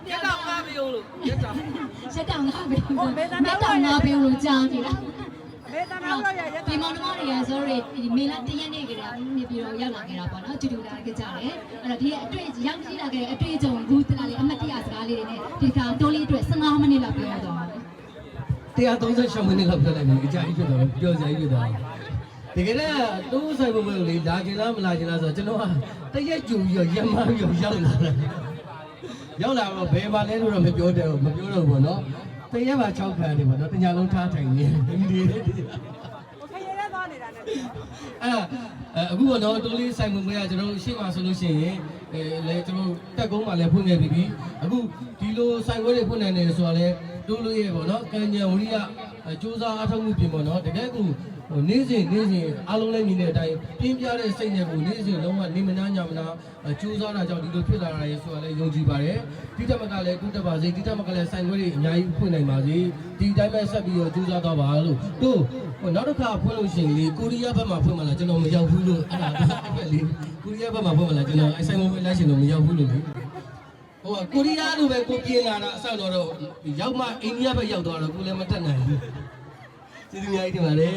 ရက်တော့ငါပြုံးလို့ရက်တော့ ရက်တောင်ငါပြုံးလို့ရက်တောင်ငါပြုံးလို့ကြားနေလားဒီမောင်နှမတွေကဆိုရင်ဒီမေလာတရက်နေ့ကတည်းကနေပြီးတော့ရောက်လာခဲ့တာပေါ့နော်တူတူလာခဲ့ကြတယ်အဲ့တော့ဒီအတွေ့ရောက်ကြည့်လာခဲ့တဲ့အတွေ့အကြုံဘူးတလားလေးအမတ်တရစကားလေးတွေနဲ့ဒီကတိုးလေးအတွက်15မိနစ်လောက်ပြောရတော့တယ်136မိနစ်လောက်ပြောလိုက်ပြီအကြိုက်ဖြစ်တော့ပြောစရာကြီးဖြစ်သွားတကယ်လည်းတိုးဆိုင်ဖို့မလို့လေလာကျင်လားမလာကျင်လားဆိုတော့ကျွန်တော်ကတရက်ကြုံပြီးတော့ရက်မှပြီးတော့ရောက်လာတယ်ရောက်လာတော့ဘယ်မှာလဲလို့တော့မပြောတော့ဘူးပေါ့နော်တရက်ပါ6ခန်းနေပေါ့နော်တညာလုံးထားထိုင်နေဒီခရီးရဲသွားနေတာနဲ့အခုကတော့တိုးလေးဆိုင်ဖို့ကကျွန်တော်ရှေ့မှာဆိုလို့ရှိရင်လေကျွန်တော်တက်ကုန်းမှာလည်းဖွင့်ခဲ့ပြီအခုဒီလိုဆိုင်ဝဲတွေဖွင့်နေတယ်ဆိုတော့လေတိုးလို့ရဲပေါ့နော်ကံကြံဝရိယစူးစမ်းအားထုတ်မှုပြင်ပေါ့နော်တကယ်ကိုနေ့စဉ်အားလုံးလည်းမြင်တဲ့အတိုင်းပြင်းပြတဲ့စိတ်နဲ့ကိုနေ့စဉ်လုံးဝနေမနာညမနာစူးစမ်းတာကြောင့်ဒီလိုဖြစ်လာတာလေဆိုတာလည်းယုံကြည်ပါတယ်ဒီတက်မကလည်းတူတက်ပါစေဒီတက်မကလည်းဆိုင်ခွဲတွေအများကြီးဖွင့်နိုင်ပါစေဒီတိုင်းပဲဆက်ပြီးတော့စူးစမ်းတော့ပါလို့တို့နောက်တစ်ခါဖွင့်လို့ရှိရင်လေကိုရီးယားဘက်မှာဖွင့်မှလားကျွန်တော်မရောက်ဘူးလို့အဲ့ဒါအဲ့လေကိုရီးယားဘက်မှာဖွင့်မှလားကျွန်တော်အဆိုင်မဖွင့်လိုက်ရှင်တော့မရောက်ဘူးလို့လေကိုရီးယားလိုပဲကိုပြင်းလာတာအဆောက်တော့ရောက်မှအိန္ဒိယဘက်ရောက်သွားတော့ကိုလည်းမတက်နိုင်ဘူးကျေးဇူးများကြီးတင်ပါတယ်